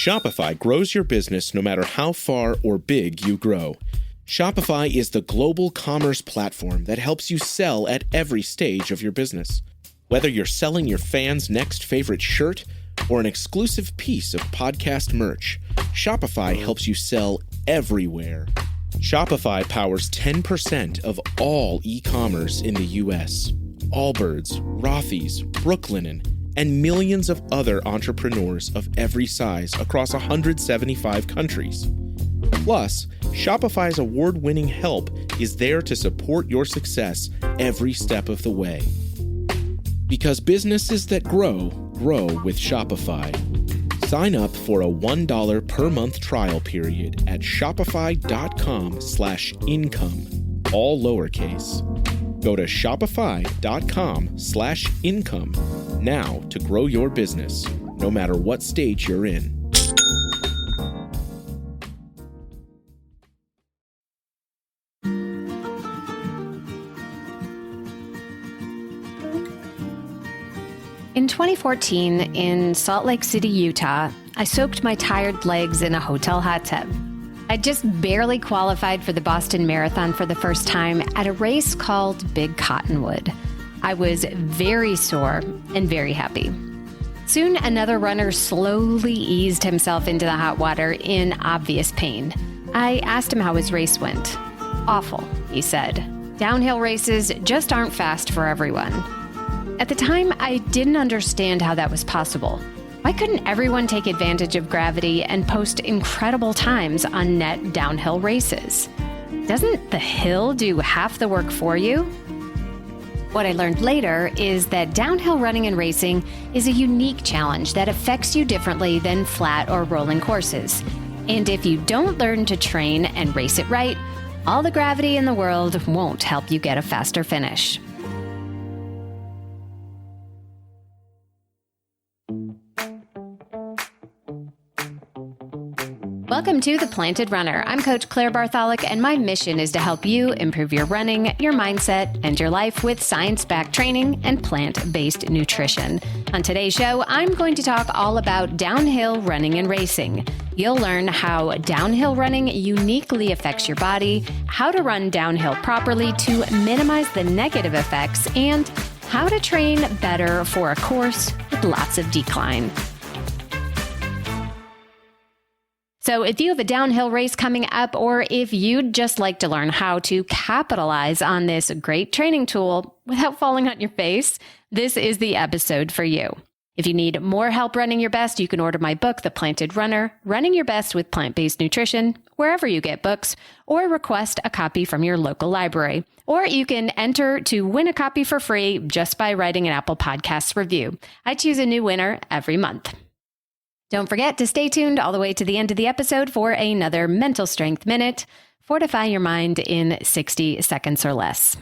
Shopify grows your business no matter how far or big you grow. Shopify is the global commerce platform that helps you sell at every stage of your business. Whether you're selling your fans' next favorite shirt or an exclusive piece of podcast merch, Shopify helps you sell everywhere. Shopify powers 10% of all e-commerce in the U.S. Allbirds, Rothy's, Brooklinen, and millions of other entrepreneurs of every size across 175 countries. Plus, Shopify's award-winning help is there to support your success every step of the way. Because businesses that grow, grow with Shopify. Sign up for a $1 per month trial period at shopify.com/income, all lowercase. Go to shopify.com/income now to grow your business, no matter what stage you're in. In 2014, in Salt Lake City, Utah, I soaked my tired legs in a hotel hot tub. I just barely qualified for the Boston Marathon for the first time at a race called Big Cottonwood. I was very sore and very happy. Soon, another runner slowly eased himself into the hot water in obvious pain. I asked him how his race went. Awful, he said. Downhill races just aren't fast for everyone. At the time, I didn't understand how that was possible. Why couldn't everyone take advantage of gravity and post incredible times on net downhill races? Doesn't the hill do half the work for you? What I learned later is that downhill running and racing is a unique challenge that affects you differently than flat or rolling courses. And if you don't learn to train and race it right, all the gravity in the world won't help you get a faster finish. Welcome to The Planted Runner. I'm Coach Claire Bartholic, and my mission is to help you improve your running, your mindset, and your life with science-backed training and plant-based nutrition. On today's show, I'm going to talk all about downhill running and racing. You'll learn how downhill running uniquely affects your body, how to run downhill properly to minimize the negative effects, and how to train better for a course with lots of decline. So if you have a downhill race coming up, or if you'd just like to learn how to capitalize on this great training tool without falling on your face, this is the episode for you. If you need more help running your best, you can order my book, The Planted Runner, Running Your Best with Plant-Based Nutrition, wherever you get books, or request a copy from your local library. Or you can enter to win a copy for free just by writing an Apple Podcasts review. I choose a new winner every month. Don't forget to stay tuned all the way to the end of the episode for another Mental Strength Minute. Fortify your mind in 60 seconds or less.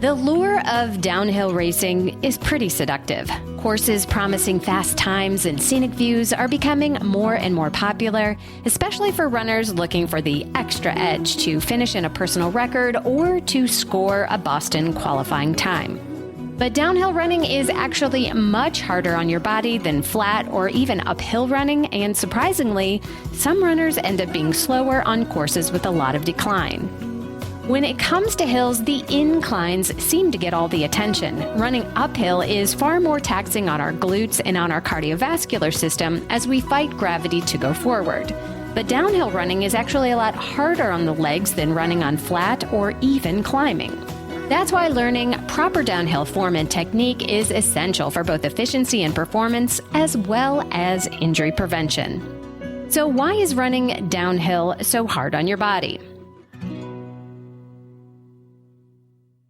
The lure of downhill racing is pretty seductive. Courses promising fast times and scenic views are becoming more and more popular, especially for runners looking for the extra edge to finish in a personal record or to score a Boston qualifying time. But downhill running is actually much harder on your body than flat or even uphill running, and surprisingly, some runners end up being slower on courses with a lot of decline. When it comes to hills, the inclines seem to get all the attention. Running uphill is far more taxing on our glutes and on our cardiovascular system as we fight gravity to go forward. But downhill running is actually a lot harder on the legs than running on flat or even climbing. That's why learning proper downhill form and technique is essential for both efficiency and performance, as well as injury prevention. So why is running downhill so hard on your body?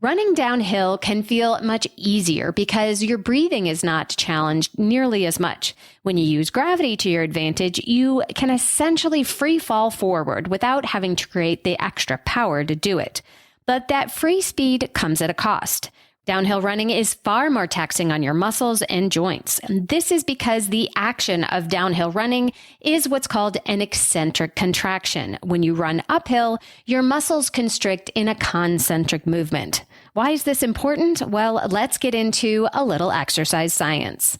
Running downhill can feel much easier because your breathing is not challenged nearly as much. When you use gravity to your advantage, you can essentially free fall forward without having to create the extra power to do it. But that free speed comes at a cost. Downhill running is far more taxing on your muscles and joints. This is because the action of downhill running is what's called an eccentric contraction. When you run uphill, your muscles constrict in a concentric movement. Why is this important? Well, let's get into a little exercise science.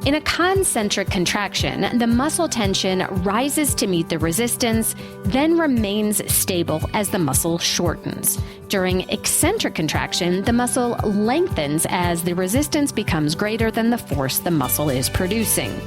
In a concentric contraction, the muscle tension rises to meet the resistance, then remains stable as the muscle shortens. During eccentric contraction, the muscle lengthens as the resistance becomes greater than the force the muscle is producing.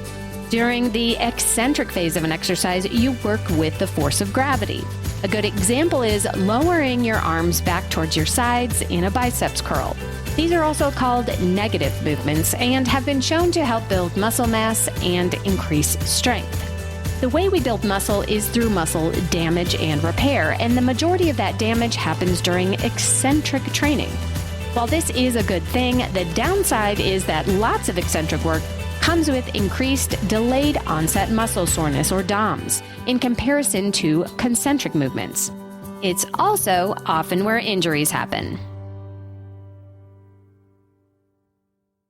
During the eccentric phase of an exercise, you work with the force of gravity. A good example is lowering your arms back towards your sides in a biceps curl. These are also called negative movements and have been shown to help build muscle mass and increase strength. The way we build muscle is through muscle damage and repair, and the majority of that damage happens during eccentric training. While this is a good thing, the downside is that lots of eccentric work comes with increased delayed onset muscle soreness, or DOMS, in comparison to concentric movements. It's also often where injuries happen.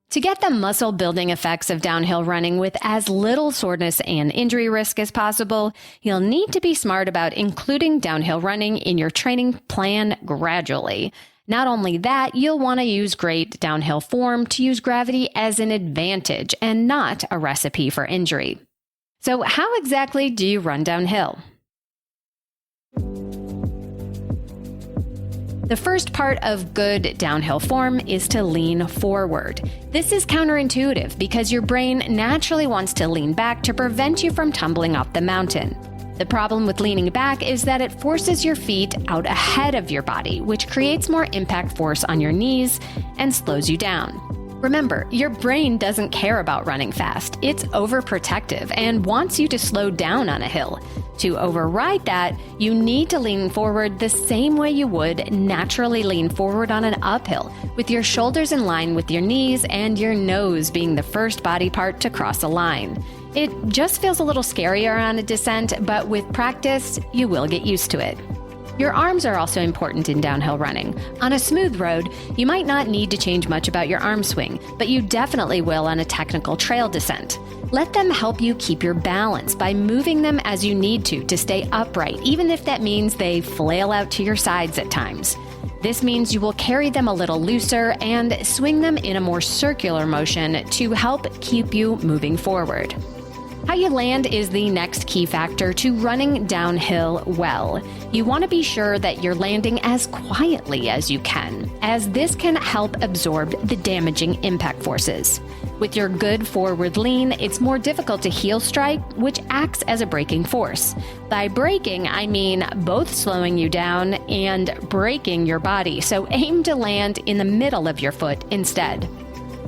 To get the muscle-building effects of downhill running with as little soreness and injury risk as possible, you'll need to be smart about including downhill running in your training plan gradually. Not only that, you'll want to use great downhill form to use gravity as an advantage and not a recipe for injury. So how exactly do you run downhill? The first part of good downhill form is to lean forward. This is counterintuitive because your brain naturally wants to lean back to prevent you from tumbling off the mountain. The problem with leaning back is that it forces your feet out ahead of your body, which creates more impact force on your knees and slows you down. Remember, your brain doesn't care about running fast. It's overprotective and wants you to slow down on a hill. To override that, you need to lean forward the same way you would naturally lean forward on an uphill, with your shoulders in line with your knees and your nose being the first body part to cross a line. It just feels a little scarier on a descent, but with practice, you will get used to it. Your arms are also important in downhill running. On a smooth road, you might not need to change much about your arm swing, but you definitely will on a technical trail descent. Let them help you keep your balance by moving them as you need to stay upright, even if that means they flail out to your sides at times. This means you will carry them a little looser and swing them in a more circular motion to help keep you moving forward. How you land is the next key factor to running downhill well. You want to be sure that you're landing as quietly as you can, as this can help absorb the damaging impact forces. With your good forward lean, it's more difficult to heel strike, which acts as a braking force. By braking, I mean both slowing you down and braking your body, so aim to land in the middle of your foot instead.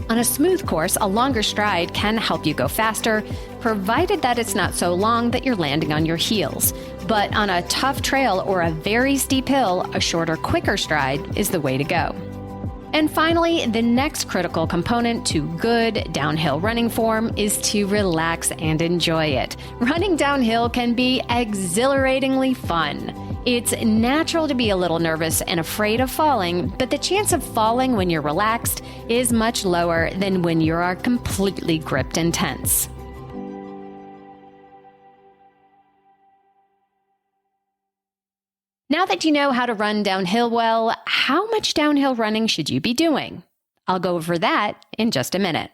On a smooth course, a longer stride can help you go faster, provided that it's not so long that you're landing on your heels. But on a tough trail or a very steep hill, a shorter, quicker stride is the way to go. And finally, the next critical component to good downhill running form is to relax and enjoy it. Running downhill can be exhilaratingly fun. It's natural to be a little nervous and afraid of falling, but the chance of falling when you're relaxed is much lower than when you are completely gripped and tense. Now that you know how to run downhill well, how much downhill running should you be doing? I'll go over that in just a minute.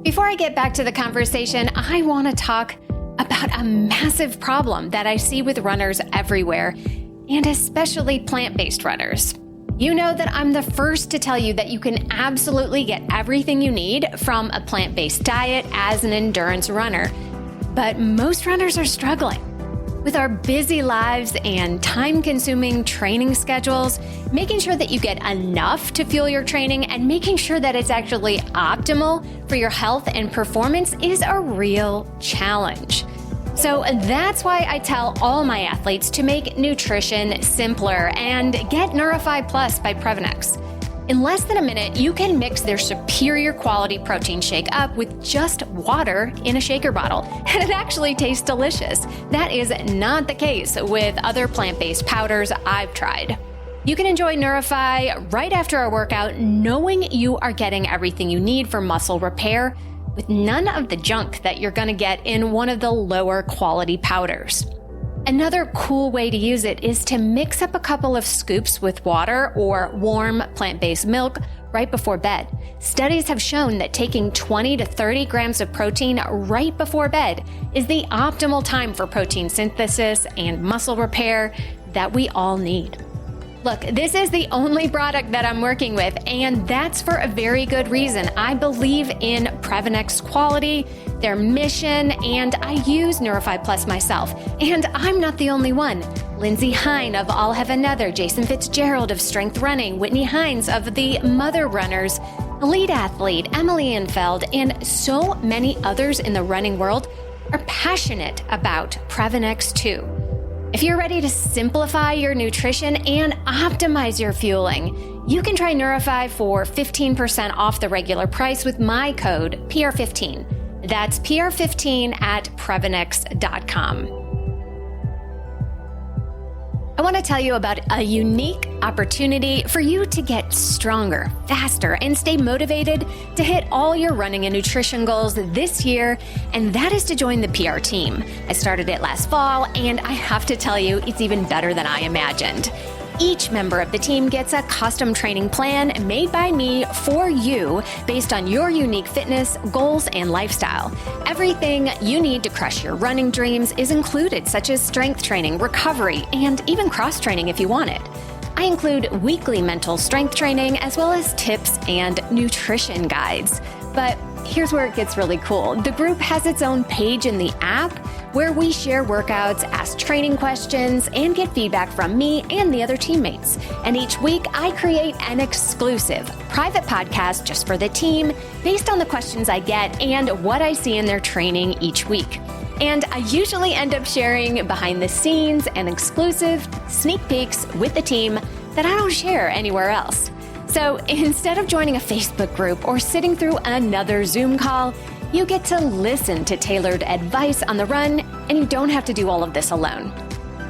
Before I get back to the conversation, I want to talk about a massive problem that I see with runners everywhere, and especially plant-based runners. You know that I'm the first to tell you that you can absolutely get everything you need from a plant-based diet as an endurance runner, but most runners are struggling. With our busy lives and time-consuming training schedules, making sure that you get enough to fuel your training and making sure that it's actually optimal for your health and performance is a real challenge. So that's why I tell all my athletes to make nutrition simpler and get Neurify Plus by Previnex. In less than a minute, you can mix their superior quality protein shake up with just water in a shaker bottle, and it actually tastes delicious. That is not the case with other plant-based powders I've tried. You can enjoy Neurify right after a workout, knowing you are getting everything you need for muscle repair with none of the junk that you're going to get in one of the lower quality powders. Another cool way to use it is to mix up a couple of scoops with water or warm plant-based milk right before bed. Studies have shown that taking 20 to 30 grams of protein right before bed is the optimal time for protein synthesis and muscle repair that we all need. Look, this is the only product that I'm working with, and that's for a very good reason. I believe in Previnex quality, their mission, and I use Neurify Plus myself. And I'm not the only one. Lindsay Hine of All Have Another, Jason Fitzgerald of Strength Running, Whitney Hines of the Mother Runners, Elite Athlete, Emily Infeld, and so many others in the running world are passionate about Previnex too. If you're ready to simplify your nutrition and optimize your fueling, you can try Neurify for 15% off the regular price with my code PR15. That's PR15 at Previnex.com. I want to tell you about a unique opportunity for you to get stronger, faster, and stay motivated to hit all your running and nutrition goals this year, and that is to join the PR team. I started it last fall, and I have to tell you, it's even better than I imagined. Each member of the team gets a custom training plan made by me for you based on your unique fitness, goals, and lifestyle. Everything you need to crush your running dreams is included, such as strength training, recovery, and even cross-training if you want it. I include weekly mental strength training as well as tips and nutrition guides. But here's where it gets really cool. The group has its own page in the app where we share workouts, ask training questions, and get feedback from me and the other teammates. And each week, I create an exclusive private podcast just for the team based on the questions I get and what I see in their training each week. And I usually end up sharing behind the scenes and exclusive sneak peeks with the team that I don't share anywhere else. So instead of joining a Facebook group or sitting through another Zoom call, you get to listen to tailored advice on the run, and you don't have to do all of this alone.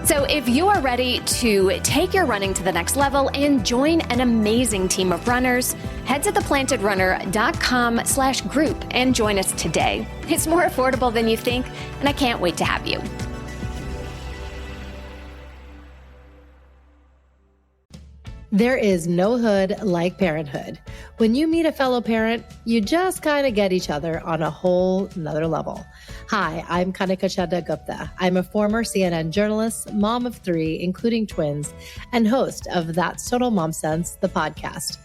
So if you are ready to take your running to the next level and join an amazing team of runners, head to theplantedrunner.com/group and join us today. It's more affordable than you think, and I can't wait to have you. There is no hood like parenthood. When you meet a fellow parent, you just kind of get each other on a whole nother level. Hi, I'm Kanika Chadda Gupta. I'm a former CNN journalist, mom of 3, including twins, and host of That's Total Mom Sense, the podcast.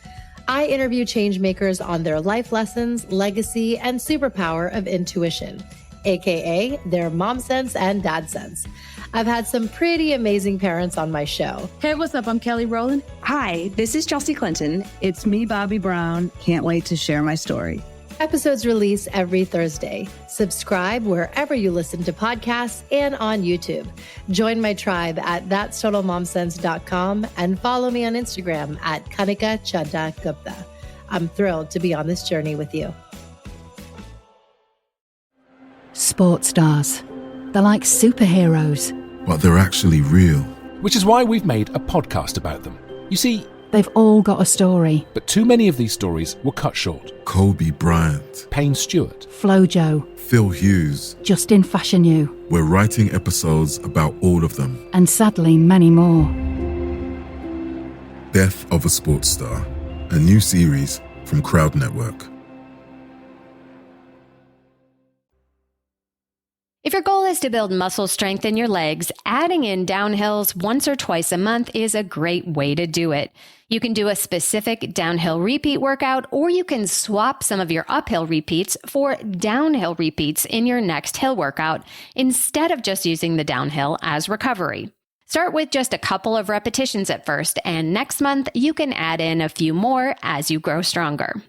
I interview changemakers on their life lessons, legacy, and superpower of intuition, aka their mom sense and dad sense. I've had some pretty amazing parents on my show. Hey, what's up? I'm Kelly Rowland. Hi, this is Chelsea Clinton. It's me, Bobby Brown. Can't wait to share my story. Episodes release every Thursday. Subscribe wherever you listen to podcasts and on YouTube. Join my tribe at thatstotalmomsense.com and follow me on Instagram at Kanika Chadda Gupta. I'm thrilled to be on this journey with you. Sports stars. They're like superheroes. But they're actually real. Which is why we've made a podcast about them. You see, they've all got a story. But too many of these stories were cut short. Kobe Bryant, Payne Stewart, Flojo, Phil Hughes, Justin Fashanu. We're writing episodes about all of them. And sadly, many more. Death of a Sports Star, a new series from Crowd Network. If your goal is to build muscle strength in your legs, adding in downhills once or twice a month is a great way to do it. You can do a specific downhill repeat workout, or you can swap some of your uphill repeats for downhill repeats in your next hill workout, instead of just using the downhill as recovery. Start with just a couple of repetitions at first, and next month you can add in a few more as you grow stronger.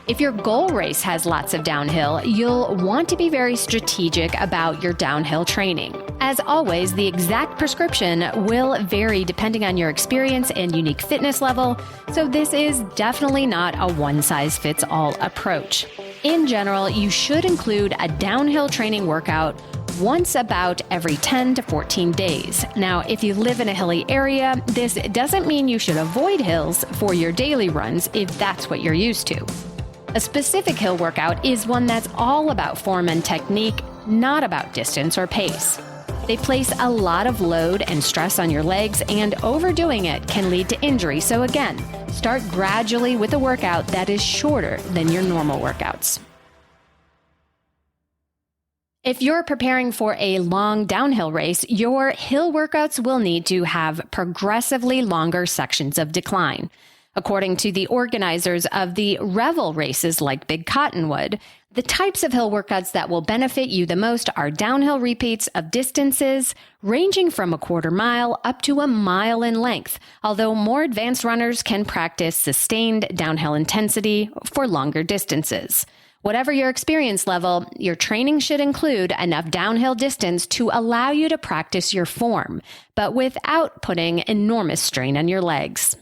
If your goal race has lots of downhill, you'll want to be very strategic about your downhill training. As always, the exact prescription will vary depending on your experience and unique fitness level, so this is definitely not a one-size-fits-all approach. In general, you should include a downhill training workout once about every 10 to 14 days. Now, if you live in a hilly area, this doesn't mean you should avoid hills for your daily runs if that's what you're used to. A specific hill workout is one that's all about form and technique, not about distance or pace. They place a lot of load and stress on your legs, and overdoing it can lead to injury. So again, start gradually with a workout that is shorter than your normal workouts. If you're preparing for a long downhill race, your hill workouts will need to have progressively longer sections of decline. According to the organizers of the Revel races like Big Cottonwood, the types of hill workouts that will benefit you the most are downhill repeats of distances ranging from a quarter mile up to a mile in length, although more advanced runners can practice sustained downhill intensity for longer distances. Whatever your experience level, your training should include enough downhill distance to allow you to practice your form, but without putting enormous strain on your legs.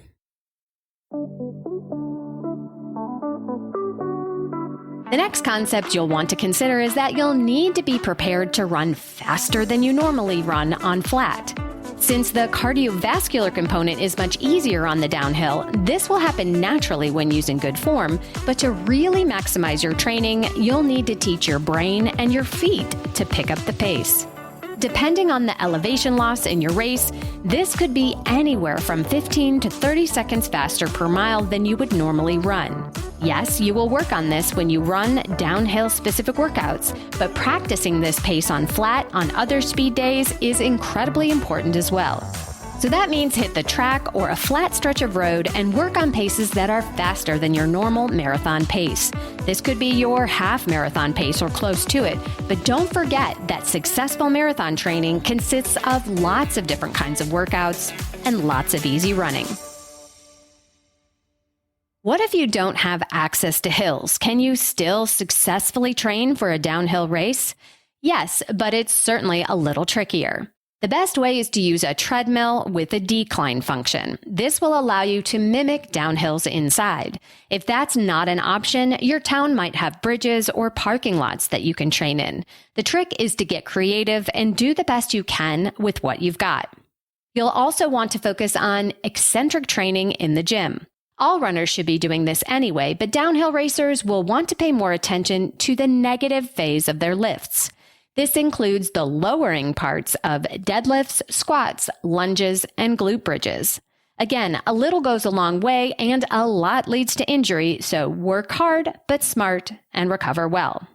The next concept you'll want to consider is that you'll need to be prepared to run faster than you normally run on flat. Since the cardiovascular component is much easier on the downhill, this will happen naturally when using good form, but to really maximize your training, you'll need to teach your brain and your feet to pick up the pace. Depending on the elevation loss in your race, this could be anywhere from 15 to 30 seconds faster per mile than you would normally run. Yes, you will work on this when you run downhill specific workouts, but practicing this pace on flat on other speed days is incredibly important as well. So that means hit the track or a flat stretch of road and work on paces that are faster than your normal marathon pace. This could be your half marathon pace or close to it, but don't forget that successful marathon training consists of lots of different kinds of workouts and lots of easy running. What if you don't have access to hills? Can you still successfully train for a downhill race? Yes, but it's certainly a little trickier. The best way is to use a treadmill with a decline function. This will allow you to mimic downhills inside. If that's not an option, your town might have bridges or parking lots that you can train in. The trick is to get creative and do the best you can with what you've got. You'll also want to focus on eccentric training in the gym. All runners should be doing this anyway, but downhill racers will want to pay more attention to the negative phase of their lifts. This includes the lowering parts of deadlifts, squats, lunges, and glute bridges. Again, a little goes a long way and a lot leads to injury, so work hard but smart and recover well.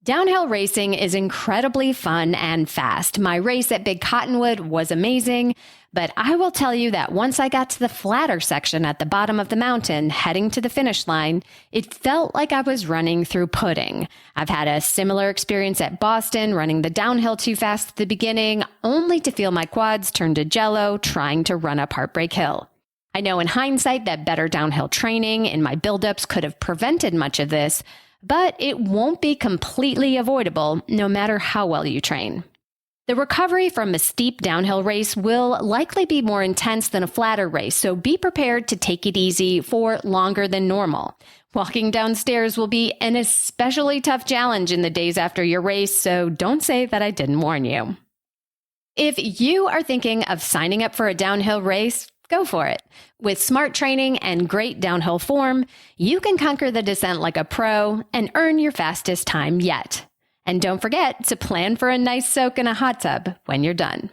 Downhill racing is incredibly fun and fast. My race at Big Cottonwood was amazing, but I will tell you that once I got to the flatter section at the bottom of the mountain, heading to the finish line, it felt like I was running through pudding. I've had a similar experience at Boston, running the downhill too fast at the beginning, only to feel my quads turn to jello trying to run up Heartbreak Hill. I know in hindsight that better downhill training in my buildups could have prevented much of this, but it won't be completely avoidable no matter how well you train. The recovery from a steep downhill race will likely be more intense than a flatter race, so be prepared to take it easy for longer than normal. Walking downstairs will be an especially tough challenge in the days after your race, so don't say that I didn't warn you. If you are thinking of signing up for a downhill race, go for it. With smart training and great downhill form, you can conquer the descent like a pro and earn your fastest time yet. And don't forget to plan for a nice soak in a hot tub when you're done.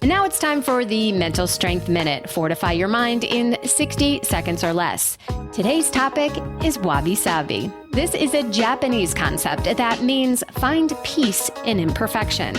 And now it's time for the Mental Strength Minute. Fortify your mind in 60 seconds or less. Today's topic is wabi-sabi. This is a Japanese concept that means find peace in imperfection.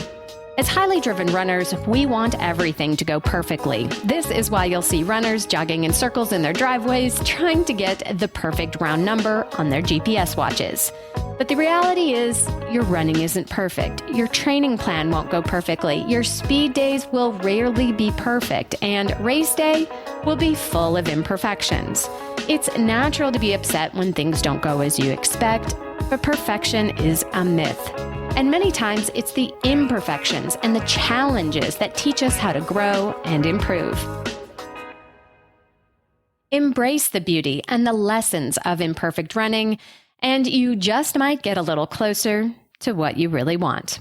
As highly driven runners, we want everything to go perfectly. This is why you'll see runners jogging in circles in their driveways, trying to get the perfect round number on their GPS watches. But the reality is, your running isn't perfect. Your training plan won't go perfectly. Your speed days will rarely be perfect, and race day will be full of imperfections. It's natural to be upset when things don't go as you expect, but perfection is a myth. And many times it's the imperfections and the challenges that teach us how to grow and improve. Embrace the beauty and the lessons of imperfect running, and you just might get a little closer to what you really want.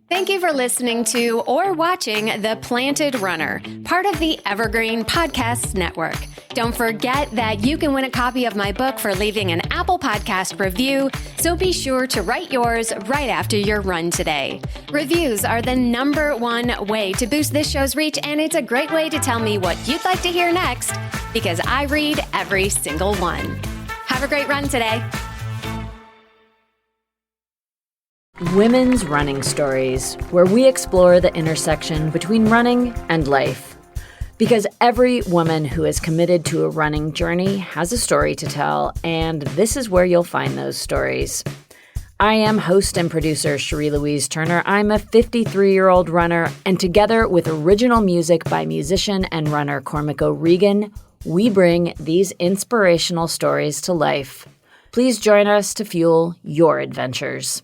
Thank you for listening to or watching The Planted Runner, part of the Evergreen Podcasts Network. Don't forget that you can win a copy of my book for leaving an Apple Podcast review, so be sure to write yours right after your run today. Reviews are the #1 way to boost this show's reach, and it's a great way to tell me what you'd like to hear next, because I read every single one. Have a great run today. Women's Running Stories, where we explore the intersection between running and life. Because every woman who is committed to a running journey has a story to tell, and this is where you'll find those stories. I am host and producer Cherie Louise Turner. I'm a 53-year-old runner, and together with original music by musician and runner Cormac O'Regan, we bring these inspirational stories to life. Please join us to fuel your adventures.